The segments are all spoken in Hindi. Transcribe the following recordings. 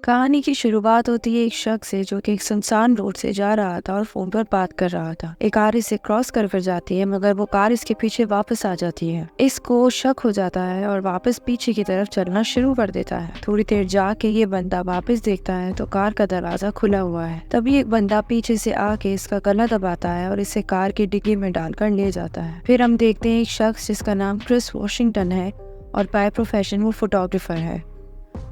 कहानी की शुरुआत होती है एक शख्स से जो कि एक सुनसान रोड से जा रहा था और फोन पर बात कर रहा था। एक कार इसे क्रॉस कर जाती है मगर वो कार इसके पीछे वापस आ जाती है। इसको शक हो जाता है और वापस पीछे की तरफ चलना शुरू कर देता है। थोड़ी देर जाके ये बंदा वापस देखता है तो कार का दरवाजा खुला हुआ है। तभी एक बंदा पीछे से आके इसका गला दबाता है और इसे कार की डिग्गी में डालकर ले जाता है। फिर हम देखते हैं एक शख्स जिसका नाम क्रिस वॉशिंगटन है और बाय प्रोफेशन वो फोटोग्राफर है।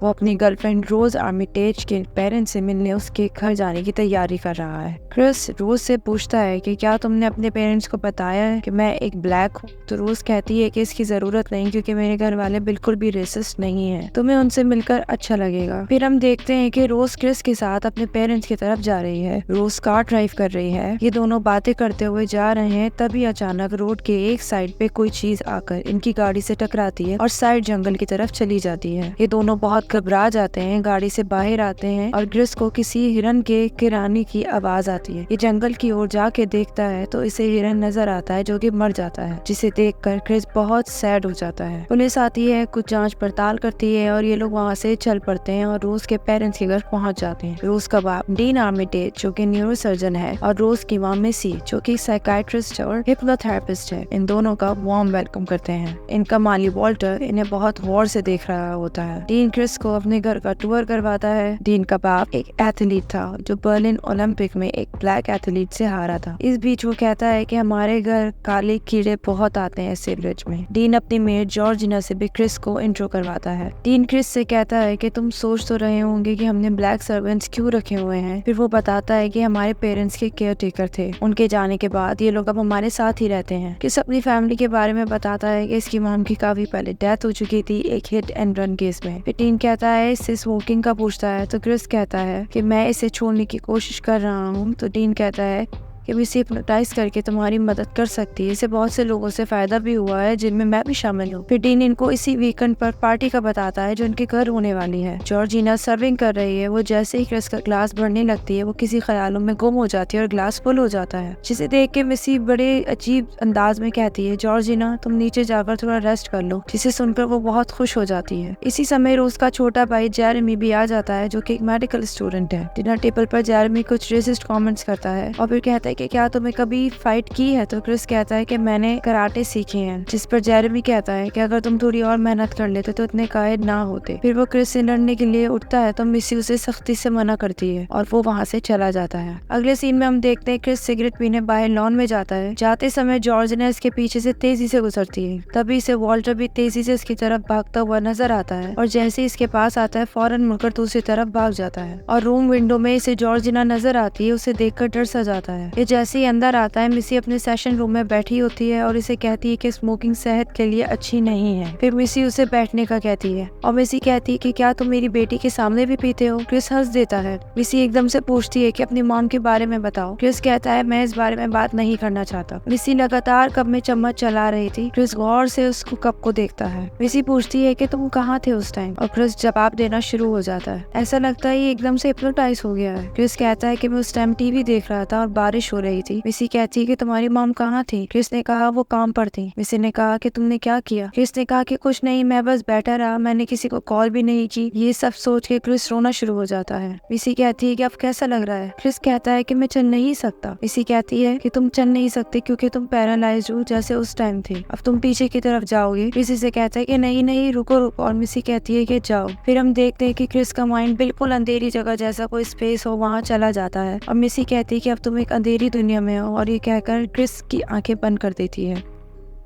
वो अपनी गर्लफ्रेंड रोज आर्मिटेज के पेरेंट्स से मिलने उसके घर जाने की तैयारी कर रहा है। क्रिस रोज से पूछता है कि क्या तुमने अपने पेरेंट्स को बताया है कि मैं एक ब्लैक हूँ? तो रोज कहती है कि इसकी जरूरत नहीं क्योंकि मेरे घर वाले बिल्कुल भी रेसिस्ट नहीं है, तुम्हें उनसे मिलकर अच्छा लगेगा। फिर हम देखते हैं कि रोज क्रिस के साथ अपने पेरेंट्स की तरफ जा रही है। रोज कार ड्राइव कर रही है। ये दोनों बातें करते हुए जा रहे हैं। तभी अचानक रोड के एक साइड पे कोई चीज आकर इनकी गाड़ी से टकराती है और साइड जंगल की तरफ चली जाती है। ये दोनों बहुत घबरा जाते हैं, गाड़ी से बाहर आते हैं और क्रिस को किसी हिरन के किराने की आवाज आती है। ये जंगल की ओर जाके देखता है तो इसे हिरन नजर आता है जो कि मर जाता है, जिसे देखकर क्रिस बहुत सैड हो जाता है। पुलिस आती है, कुछ जांच पड़ताल करती है और ये लोग वहाँ से चल पड़ते हैं और रोज के पेरेंट्स के घर पहुँच जाते हैं। रोज का बाप डीन आर्मिटेज जो कि न्यूरोसर्जन है और रोज की माँ मिसी जो कि साइकाइट्रिस्ट और हिप्नोथेरेपिस्ट है, इन दोनों का वार्म वेलकम करते हैं। इनका माली वॉल्टर इन्हें बहुत गौर से देख रहा होता है। डीन क्रिस को अपने घर का टूर करवाता है। डीन का बाप एक एथलीट था जो बर्लिन ओलंपिक में एक ब्लैक एथलीट से हारा था। इस बीच वो कहता है कि हमारे घर काले कीड़े बहुत आते हैं सिवरेज में। डीन अपनी मेड जॉर्जिना से भी क्रिस को इंट्रो करवाता है। डीन क्रिस से कहता है कि तुम सोच तो रहे होंगे कि हमने ब्लैक सर्वेंट्स क्यों रखे हुए हैं। फिर वो बताता है कि हमारे पेरेंट्स के केयर टेकर थे, उनके जाने के बाद ये लोग अब हमारे साथ ही रहते हैं। क्रिस अपनी फैमिली के बारे में बताता है कि इसकी मॉम की काफी पहले डेथ हो चुकी थी एक हिट एंड रन केस में। फिर डीन कहता है इससे स्मोकिंग का पूछता है तो क्रिस कहता है कि मैं इसे छोड़ने की कोशिश कर रहा हूँ। तो डीन कहता है कि वो इसे हिप्नोटाइज करके तुम्हारी मदद कर सकती है। इसे बहुत से लोगों से फायदा भी हुआ है जिनमें मैं भी शामिल हूँ। फिर डीन इनको इसी वीकेंड पर पार्टी का बताता है जो इनके घर होने वाली है। जॉर्जिना सर्विंग कर रही है। वो जैसे ही क्रिस का ग्लास भरने लगती है वो किसी ख्यालों में गुम हो जाती है और ग्लास फुल हो जाता है, जिसे देख के मिसी बड़े अजीब अंदाज में कहती है जॉर्जिना तुम नीचे जाकर थोड़ा रेस्ट कर लो, जिसे सुनकर वो बहुत खुश हो जाती है। इसी समय रोज का छोटा भाई जेरेमी भी आ जाता है जो कि एक मेडिकल स्टूडेंट है। डिनर टेबल पर जेरेमी कुछ रेसिस्ट कमेंट्स करता है और फिर कहता है कि क्या तुमने कभी फाइट की है? तो क्रिस कहता है कि मैंने कराटे सीखे हैं, जिस पर जेरेमी कहता है कि अगर तुम थोड़ी और मेहनत कर लेते तो इतने कायल ना होते। फिर वो क्रिस से लड़ने के लिए उठता है तो मिसी उसे सख्ती से मना करती है और वो वहाँ से चला जाता है। अगले सीन में हम देखते हैं क्रिस सिगरेट पीने बाहर लॉन में जाता है। जाते समय जॉर्जिना इसके पीछे से तेजी से गुजरती है। तभी इसे वॉल्टर भी तेजी से इसकी तरफ भागता हुआ नजर आता है और जैसे इसके पास आता है फौरन मुड़कर दूसरी तरफ भाग जाता है और रूम विंडो में इसे जॉर्जिना नजर आती है। उसे देखकर डर सा जाता है। ये जैसे ही अंदर आता है मिसी अपने सेशन रूम में बैठी होती है और इसे कहती है कि स्मोकिंग सेहत के लिए अच्छी नहीं है। फिर मिसी उसे बैठने का कहती है और मिसी कहती है कि क्या तुम मेरी बेटी के सामने भी पीते हो? क्रिस हंस देता है। मिसी एकदम से पूछती है कि अपनी मॉम के बारे में बताओ। क्रिस कहता है मैं इस बारे में बात नहीं करना चाहता। मिसी लगातार कप में चम्मच चला रही थी। क्रिस गौर से उसको कप को देखता है। मिसी पूछती है कि तुम कहाँ थे उस टाइम और क्रिस जवाब देना शुरू हो जाता है। ऐसा लगता है ये एकदम से हिप्नोटाइज हो गया है। क्रिस कहता है कि मैं उस टाइम टीवी देख रहा था और बारिश हो रही थी। मिसी कहती है कि तुम्हारी मॉम कहाँ थी? क्रिस ने कहा वो काम पर थी। मिसी ने कहा कि तुमने क्या किया? क्रिस ने कहा कि कुछ नहीं, मैं बस बैठा रहा, मैंने किसी को कॉल भी नहीं की। ये सब सोच के क्रिस रोना शुरू हो जाता है। मिसी कहती है कि अब कैसा लग रहा है? क्रिस कहता है कि मैं चल नहीं सकता। मिसी कहती है कि तुम चल नहीं सकते क्योंकि तुम पैरालाइज्ड हो जैसे उस टाइम थे, अब तुम पीछे की तरफ जाओगे। मिसी से कहता है कि नहीं नहीं रुको रुको और मिसी कहती है कि जाओ। फिर हम देखते हैं कि क्रिस का माइंड बिल्कुल अंधेरी जगह जैसा कोई स्पेस हो वहाँ चला जाता है और मिसी कहती है कि अब तुम एक अंधेरी दुनिया में हो और ये कहकर क्रिस की आंखें बंद कर देती है।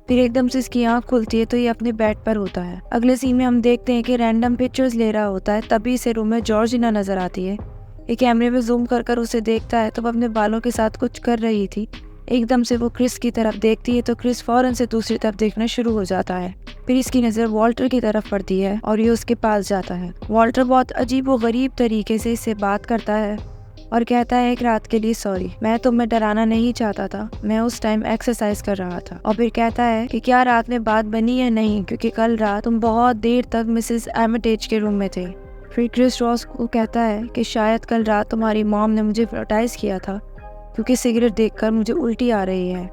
फिर एकदम से इसकी आंख खुलती है तो ये अपने बेड पर होता है। अगले सीन में हम देखते हैं कि रैंडम पिक्चर्स ले रहा होता है। तभी इसे रूम में जॉर्जिना नजर आती है। ये कैमरे में जूम कर उसे देखता है तो वो अपने बालों के साथ कुछ कर रही थी। एकदम से वो क्रिस की तरफ देखती है तो क्रिस फौरन से दूसरी तरफ देखना शुरू हो जाता है। फिर इसकी नज़र वॉल्टर की तरफ पड़ती है और ये उसके पास जाता है। वॉल्टर बहुत अजीब व गरीब तरीके से इससे बात करता है और कहता है एक रात के लिए सॉरी, मैं तुम्हें डराना नहीं चाहता था, मैं उस टाइम एक्सरसाइज कर रहा था। और फिर कहता है कि क्या रात में बात बनी या नहीं, क्योंकि कल रात तुम बहुत देर तक मिसेस आर्मिटेज के रूम में थे। फिर क्रिस रॉस को कहता है कि शायद कल रात तुम्हारी मॉम ने मुझे हिप्नोटाइज किया था क्योंकि सिगरेट देखकर मुझे उल्टी आ रही है।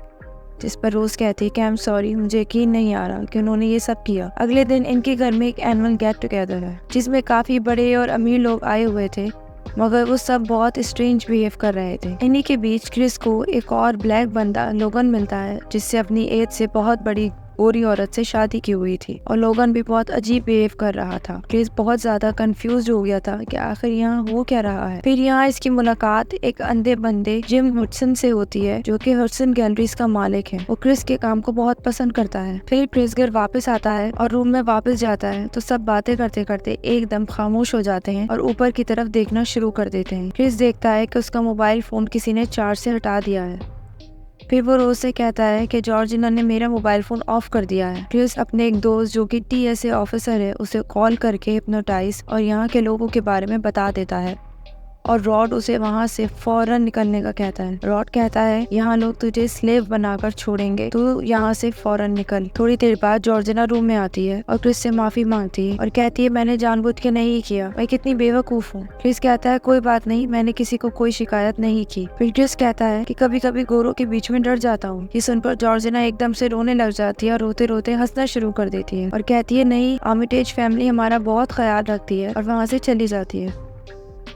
जिस पर रोज कहती है कि आई एम सॉरी, मुझे यकीन नहीं आ रहा कि उन्होंने ये सब किया। अगले दिन इनके घर में एक एनुअल गेट टुगेदर है जिसमें काफी बड़े और अमीर लोग आए हुए थे, मगर वो सब बहुत स्ट्रेंज बिहेव कर रहे थे। इन्हीं के बीच क्रिस को एक और ब्लैक बंदा लोगन मिलता है जिससे अपनी एज से बहुत बड़ी गोरी औरत से शादी की हुई थी, और लोगन भी बहुत अजीब बिहेव कर रहा था। क्रिस बहुत ज्यादा कंफ्यूज हो गया था कि आखिर यहाँ हो क्या रहा है। फिर यहाँ इसकी मुलाकात एक अंधे बंदे जिम हडसन से होती है जो कि हडसन गैलरीज का मालिक है। वो क्रिस के काम को बहुत पसंद करता है। फिर क्रिस घर वापस आता है और रूम में वापस जाता है तो सब बातें करते करते एकदम खामोश हो जाते हैं और ऊपर की तरफ देखना शुरू कर देते हैं। क्रिस देखता है कि उसका मोबाइल फोन किसी ने चार्ज से हटा दिया है। फिर वो रोज से कहता है कि जॉर्जिना ने मेरा मोबाइल फोन ऑफ कर दिया है। क्रिस अपने एक दोस्त जो कि TSA ऑफिसर है उसे कॉल करके हिप्नोटाइज और यहाँ के लोगों के बारे में बता देता है, और रॉड उसे वहाँ से फौरन निकलने का कहता है। रॉड कहता है यहाँ लोग तुझे स्लेव बनाकर छोड़ेंगे, तू यहाँ से फौरन निकल। थोड़ी देर बाद जॉर्जिना रूम में आती है और क्रिस से माफी मांगती है और कहती है मैंने जानबूझ के नहीं किया, मैं कितनी बेवकूफ हूँ। क्रिस कहता है कोई बात नहीं, मैंने किसी को कोई शिकायत नहीं की। फिर क्रिस कहता है कि कभी कभी गोरों के बीच में डर जाता हूँ। ये सुनकर जॉर्जिना एकदम से रोने लग जाती है और रोते रोते हंसना शुरू कर देती है और कहती है नहीं, आर्मिटेज फैमिली हमारा बहुत ख्याल रखती है, और वहाँ से चली जाती है।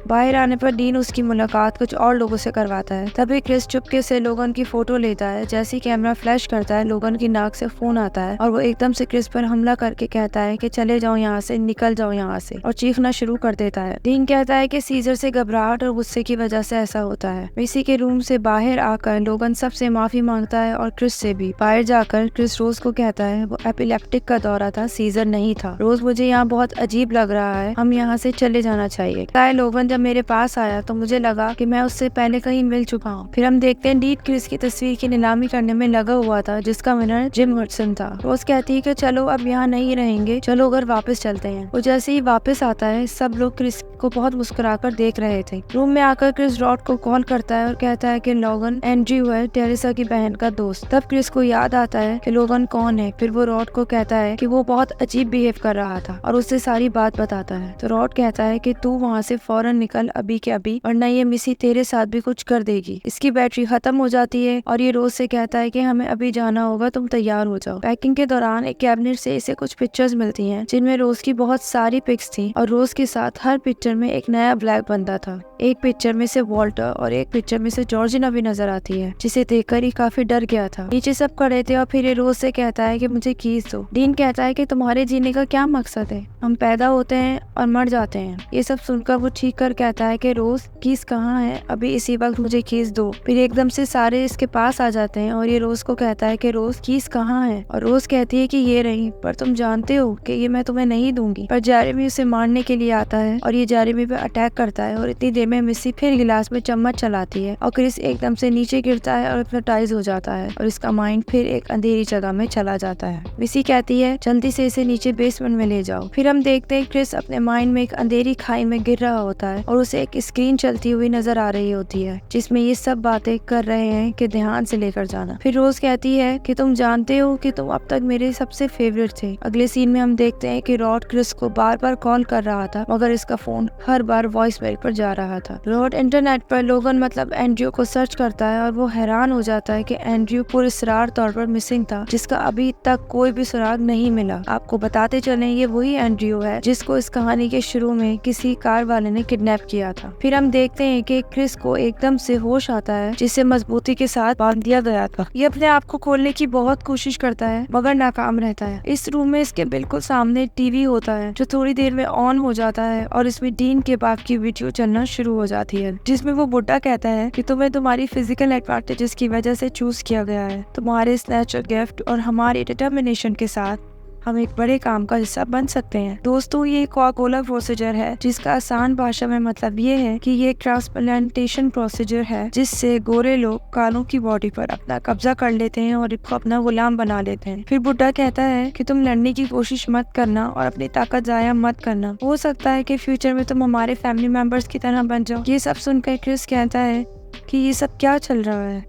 बाहर आने पर डीन उसकी मुलाकात कुछ और लोगों से करवाता है। तभी क्रिस चुपके से लोगन की फोटो लेता है। जैसे ही कैमरा फ्लैश करता है लोगन की नाक से फोन आता है और वो एकदम से क्रिस पर हमला करके कहता है कि चले जाओ यहाँ से, निकल जाओ यहाँ से, और चीखना शुरू कर देता है। डीन कहता है कि सीजर से घबराहट और गुस्से की वजह से ऐसा होता है। इसी के रूम से बाहर आकर लोगन सबसे माफी मांगता है और क्रिस से भी। बाहर जाकर क्रिस रोज को कहता है वो एपिलेप्टिक का दौरा था, सीजर नहीं था। रोज मुझे यहाँ बहुत अजीब लग रहा है, हम यहाँ से चले जाना चाहिए। लोगन जब मेरे पास आया तो मुझे लगा कि मैं उससे पहले कहीं मिल चुका हूँ। फिर हम देखते हैं डीन क्रिस की तस्वीर की नीलामी करने में लगा हुआ था जिसका विनर जिम हडसन था। रोज कहती है कि चलो अब यहाँ नहीं रहेंगे, चलो घर वापस चलते हैं। वो जैसे ही वापस आता है सब लोग क्रिस को बहुत मुस्कुराकर देख रहे थे। रूम में आकर क्रिस रॉड को कॉल करता है और कहता है कि लोगन एंड्रयू है, टेरेसा की बहन का दोस्त। तब क्रिस को याद आता है कि लोगन कौन है। फिर वो रॉड को कहता है कि वो बहुत अजीब बिहेव कर रहा था और उससे सारी बात बताता है। तो रॉड कहता है कि तू वहाँ से फौरन निकल अभी के अभी, वरना ये मिसी तेरे साथ भी कुछ कर देगी। इसकी बैटरी खत्म हो जाती है और ये रोज से कहता है कि हमें अभी जाना होगा, तुम तैयार हो जाओ। पैकिंग के दौरान एक कैबिनेट से इसे कुछ पिक्चर्स मिलती हैं जिनमें रोज की बहुत सारी पिक्स थी, और रोज के साथ हर पिक्चर में एक नया ब्लैक बंदा था। एक पिक्चर में से वॉल्टर और एक पिक्चर में से जॉर्जिना भी नजर आती है, जिसे देखकर ही काफी डर गया था। नीचे सब खड़े थे और फिर ये रोज से कहता है कि मुझे कीज दो। डीन कहता है कि तुम्हारे जीने का क्या मकसद है, हम पैदा होते हैं और मर जाते हैं। ये सब सुनकर वो चीख कर कहता है कि रोज कीज कहाँ है, अभी इसी वक्त मुझे कीज दो। फिर एकदम से सारे इसके पास आ जाते हैं और ये रोज को कहता है कि रोज कीज कहाँ है, और रोज कहती है कि ये रही, पर तुम जानते हो कि ये मैं तुम्हें नहीं दूंगी। पर जेरेमी उसे मारने के लिए आता है और ये जेरेमी पे अटैक करता है, और इतनी देर में मिस्सी फिर गिलास में चम्मच चलाती है और क्रिस एकदम से नीचे गिरता है और हिप्नोटाइज हो जाता है और इसका माइंड फिर एक अंधेरी जगह में चला जाता है। मिस्सी कहती है जल्दी से इसे नीचे बेसमेंट में ले जाओ। फिर हम देखते हैं क्रिस अपने माइंड में एक अंधेरी खाई में गिर रहा होता है और उसे एक स्क्रीन चलती हुई नजर आ रही होती है जिसमें ये सब बातें कर रहे हैं कि ध्यान से लेकर जाना। फिर रोज कहती है कि तुम जानते हो कि तुम अब तक मेरे सबसे फेवरेट थे। अगले सीन में हम देखते हैं कि रॉड क्रिस को बार बार कॉल कर रहा था, मगर इसका फोन हर बार वॉइस मेल पर जा रहा था। रॉड इंटरनेट पर लोगन मतलब एंड्रयू को सर्च करता है और वो हैरान हो जाता है कि एंड्रयू पुरस्रार तौर पर मिसिंग था, जिसका अभी तक कोई भी सुराग नहीं मिला। आपको बताते चलें ये वही एंड्रयू है जिसको इस कहानी के शुरू में किसी कार वाले ने किडनैप किया था। फिर हम देखते हैं कि क्रिस को एकदम से होश आता है जिसे मजबूती के साथ बांध दिया गया था। ये अपने आप को खोलने की बहुत कोशिश करता है मगर नाकाम रहता है। इस रूम में इसके बिल्कुल सामने टीवी होता है जो थोड़ी देर में ऑन हो जाता है और इसमें डीन के बाप की वीडियो चलना शुरू हो जाती है, जिसमें वो बुड्ढा कहता है कि तुम्हें तुम्हारी फिजिकल एडवांटेजेस की वजह से चूज किया गया है। तुम्हारे स्नैचर गिफ्ट और हमारी डिटर्मिनेशन के साथ हम एक बड़े काम का हिस्सा बन सकते हैं। दोस्तों, ये कोआगुला प्रोसीजर है जिसका आसान भाषा में मतलब ये है कि ये ट्रांसप्लांटेशन प्रोसीजर है जिससे गोरे लोग कालों की बॉडी पर अपना कब्जा कर लेते हैं और इनको अपना गुलाम बना लेते हैं। फिर बुड्ढा कहता है कि तुम लड़ने की कोशिश मत करना और अपनी ताकत जाया मत करना, हो सकता है कि फ्यूचर में तुम हमारे फैमिली मेंबर्स की तरह बन जाओ। ये सब सुनकर क्रिस कहता है कि ये सब क्या चल रहा है।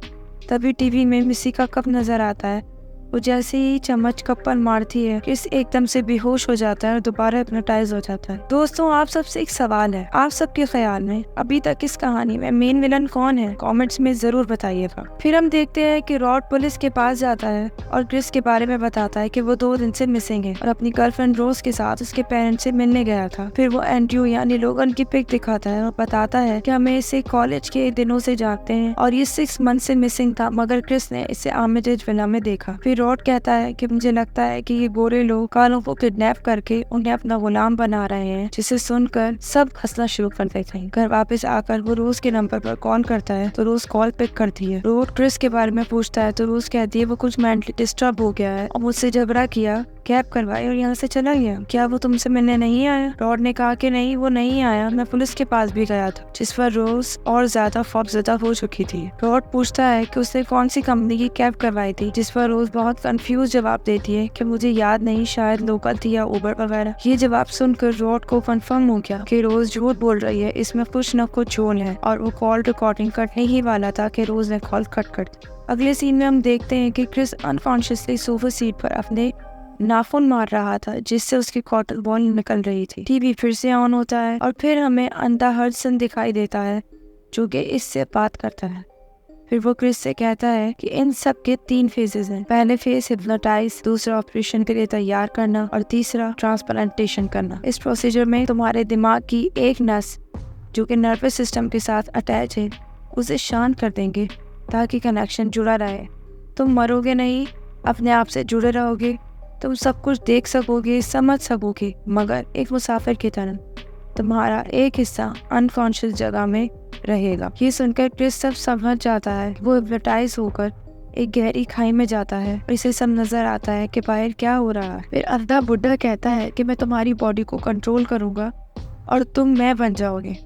तभी टीवी में मिस्सी का कप नजर आता है वो जैसे ही चम्मच कप पर मारती है, क्रिस एकदम से बेहोश हो जाता है और दोबारा हिप्नोटाइज हो जाता है। दोस्तों, आप सबसे एक सवाल है, आप सबके ख्याल में अभी तक इस कहानी में मेन विलन कौन है? कमेंट्स में जरूर बताइएगा। फिर हम देखते हैं कि रॉड पुलिस के पास जाता है और क्रिस के बारे में बताता है कि वो 2 दिन से मिसिंग है और अपनी गर्लफ्रेंड रोज के साथ उसके पेरेंट्स से मिलने गया था। फिर वो एंड्रयू यानी लोगन की पिक दिखाता है और बताता है कि हमें इसे कॉलेज के दिनों से जानते हैं और ये 6 मंथ से मिसिंग था, मगर क्रिस ने इसे आर्मिटेज विला में देखा। फिर रॉड कहता है कि मुझे लगता है कि ये गोरे लोग कालों को किडनैप करके उन्हें अपना गुलाम बना रहे हैं, जिसे सुनकर सब हंसना शुरू कर देते हैं। घर वापस आकर वो रोज के नंबर पर कॉल करता है तो रोज कॉल पिक करती है। रोड क्रिस के बारे में पूछता है तो रोज कहती है वो कुछ मेंटली डिस्टर्ब हो गया है और मुझसे झगड़ा किया, कैब करवाई और यहाँ से चला गया। क्या वो तुमसे मिलने नहीं आया? रॉड ने कहा कि नहीं, वो नहीं आया, मैं पुलिस के पास भी गया था, जिस पर रोज और ज्यादा खौफजदा हो चुकी थी। रॉड पूछता है कि उसने कौन सी कंपनी की कैब करवाई थी, जिस पर रोज बहुत कंफ्यूज जवाब देती है कि मुझे याद नहीं, शायद लोकल थी या उबर वगैरह। ये जवाब सुनकर रॉड को कंफर्म हो गया कि रोज झूठ बोल रही है, इसमें कुछ न कुछ झोल है और वो कॉल रिकॉर्डिंग करने ही वाला था कि रोज ने कॉल कट कर दी। अगले सीन में हम देखते हैं कि क्रिस अनकॉन्शियसली सोफा सीट पर अपने नाखून मार रहा था, जिससे उसकी कॉटन बॉल निकल रही थी। टीवी फिर से ऑन होता है और फिर हमें अंधा हडसन दिखाई देता है जो कि इससे बात करता है। फिर वो क्रिस से कहता है कि इन सब के 3 फेजेस हैं। पहले फेज हिप्नोटाइज, दूसरा ऑपरेशन के लिए तैयार करना और तीसरा ट्रांसप्लांटेशन करना। इस प्रोसीजर में तुम्हारे दिमाग की एक नस जो कि नर्वस सिस्टम के साथ अटैच है उसे शांत कर देंगे ताकि कनेक्शन जुड़ा रहे। तुम मरोगे नहीं, अपने आप से जुड़े रहोगे, तुम सब कुछ देख सकोगे, समझ सकोगे, मगर एक मुसाफिर की तरह तुम्हारा एक हिस्सा अनकॉन्शियस जगह में रहेगा। ये सुनकर क्रिस सब समझ जाता है। वो हिप्नोटाइज होकर एक गहरी खाई में जाता है और इसे सब नजर आता है कि बाहर क्या हो रहा है। फिर अंधा बुड्ढा कहता है कि मैं तुम्हारी बॉडी को कंट्रोल करूंगा और तुम मैं बन जाओगे।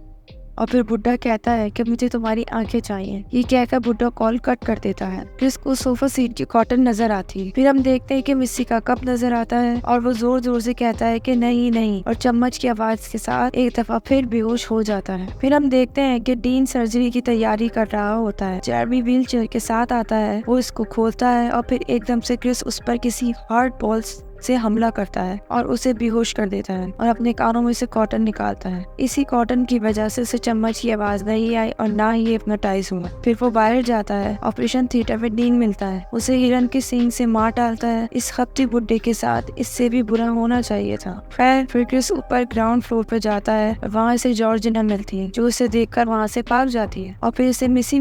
और फिर बुड्ढा कहता है कि मुझे तुम्हारी आंखें चाहिए। ये कहकर बुड्ढा कॉल कट कर देता है। क्रिस को सोफा सीट की कॉटन नजर आती है। फिर हम देखते हैं कि मिस्सी का कप नजर आता है और वो जोर जोर से कहता है कि नहीं नहीं, और चम्मच की आवाज के साथ एक दफा फिर बेहोश हो जाता है। फिर हम देखते हैं कि डीन सर्जरी की तैयारी कर रहा होता है। जेरमी व्हील चेयर के साथ आता है, वो इसको खोलता है और फिर एकदम से क्रिस उस पर किसी हार्ड बॉल्स से हमला करता है और उसे बेहोश कर देता है और अपने कानों में से कॉटन निकालता है। इसी कॉटन की वजह से उसे चम्मच की आवाज नहीं आई और ना ही हिप्नोटाइज हुआ। फिर वो बाहर जाता है। ऑपरेशन थिएटर में डीन मिलता है, उसे हिरन के सींग से मार डालता है। इस खपती बुड्ढे के साथ इससे भी बुरा होना चाहिए था। खैर, फिर क्रिस ऊपर ग्राउंड फ्लोर पर जाता है और वहाँ से जॉर्जिना मिलती है, जो उसे देखकर वहाँ से भाग जाती है। और फिर इसे मिसी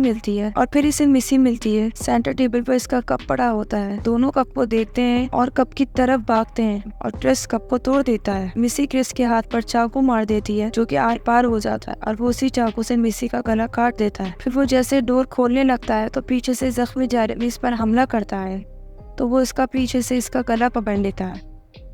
मिलती है सेंटर टेबल पर इसका कप पड़ा होता है। दोनों कप को देखते हैं और कप की तरफ भागते हैं और क्रिस कप को तोड़ देता है। मिसी क्रिस के हाथ पर चाकू मार देती है, जो कि आर पार हो जाता है और वो उसी चाकू से मिसी का गला काट देता है। फिर वो जैसे डोर खोलने लगता है तो पीछे से जख्मी जेरेमी इस पर हमला करता है, तो वो इसका पीछे से इसका गला पकड़ लेता है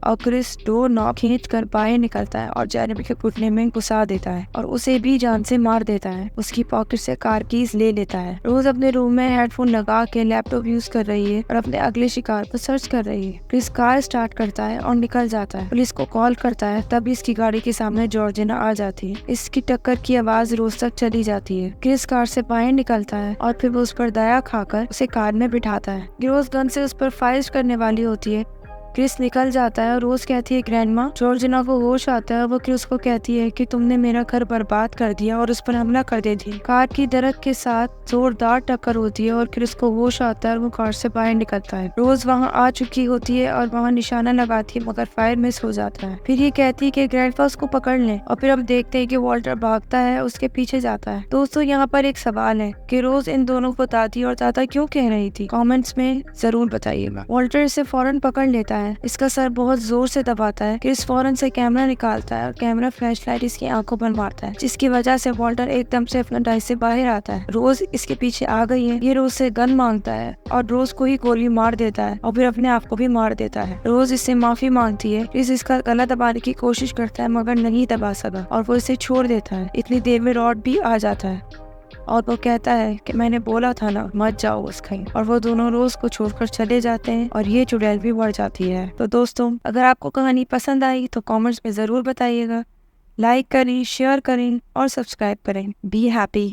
और क्रिस डोर नॉब खींच कर बाहर निकलता है और जेरेमी के घुटने में घुसा देता है और उसे भी जान से मार देता है। उसकी पॉकेट से कार कीज ले लेता है। रोज अपने रूम में हेडफोन लगा के लैपटॉप यूज कर रही है और अपने अगले शिकार को सर्च कर रही है। क्रिस कार स्टार्ट करता है और निकल जाता है। पुलिस को कॉल करता है, तभी इसकी गाड़ी के सामने जॉर्जिना आ जाती है। इसकी टक्कर की आवाज रोज तक चली जाती है। क्रिस कार से बाहर निकलता है और फिर वो उस पर दया खाकर उसे कार में बिठाता है। रोज गन से उस पर फायर करने वाली होती है। क्रिस निकल जाता है और रोज कहती है ग्रैंडमा। जॉर्जिना को होश आता है। वो क्रिस को कहती है कि तुमने मेरा घर बर्बाद कर दिया और उस पर हमला कर देती। कार की दरख्त के साथ जोरदार टक्कर होती है और क्रिस को होश आता है और वो कार से बाहर निकलता है। रोज वहाँ आ चुकी होती है और वहाँ निशाना लगाती है, मगर फायर मिस हो जाता है। फिर ये कहती है कि ग्रैंडपा उसको पकड़ ले और फिर हम देखते हैं कि वॉल्टर भागता है, उसके पीछे जाता है। दोस्तों, यहाँ पर एक सवाल है कि रोज इन दोनों को दादी और दादा क्यों कह रही थी? कमेंट्स में जरूर बताइएगा। वॉल्टर इसे फौरन पकड़ लेता है। इसका सर बहुत जोर से दबाता है। क्रिस फौरन से कैमरा निकालता है और कैमरा फ्लैशलाइट इसकी आंखों पर मारता है, जिसकी वजह से वॉल्टर एकदम से हिप्नोटाइज से बाहर आता है। रोज इसके पीछे आ गई है। ये रोज से गन मांगता है और रोज को ही गोली मार देता है और फिर अपने आप को भी मार देता है। रोज इससे माफी मांगती है। क्रिस इसका गला दबाने की कोशिश करता है, मगर नहीं दबा सका और वो इसे छोड़ देता है। इतनी देर में रॉड भी आ जाता है और वो कहता है कि मैंने बोला था ना, मत जाओ बस कहीं। और वो दोनों रोज को छोड़कर चले जाते हैं और ये चुड़ैल भी बढ़ जाती है। तो दोस्तों, अगर आपको कहानी पसंद आई तो कमेंट्स में जरूर बताइएगा। लाइक करें, शेयर करें और सब्सक्राइब करें। Be happy.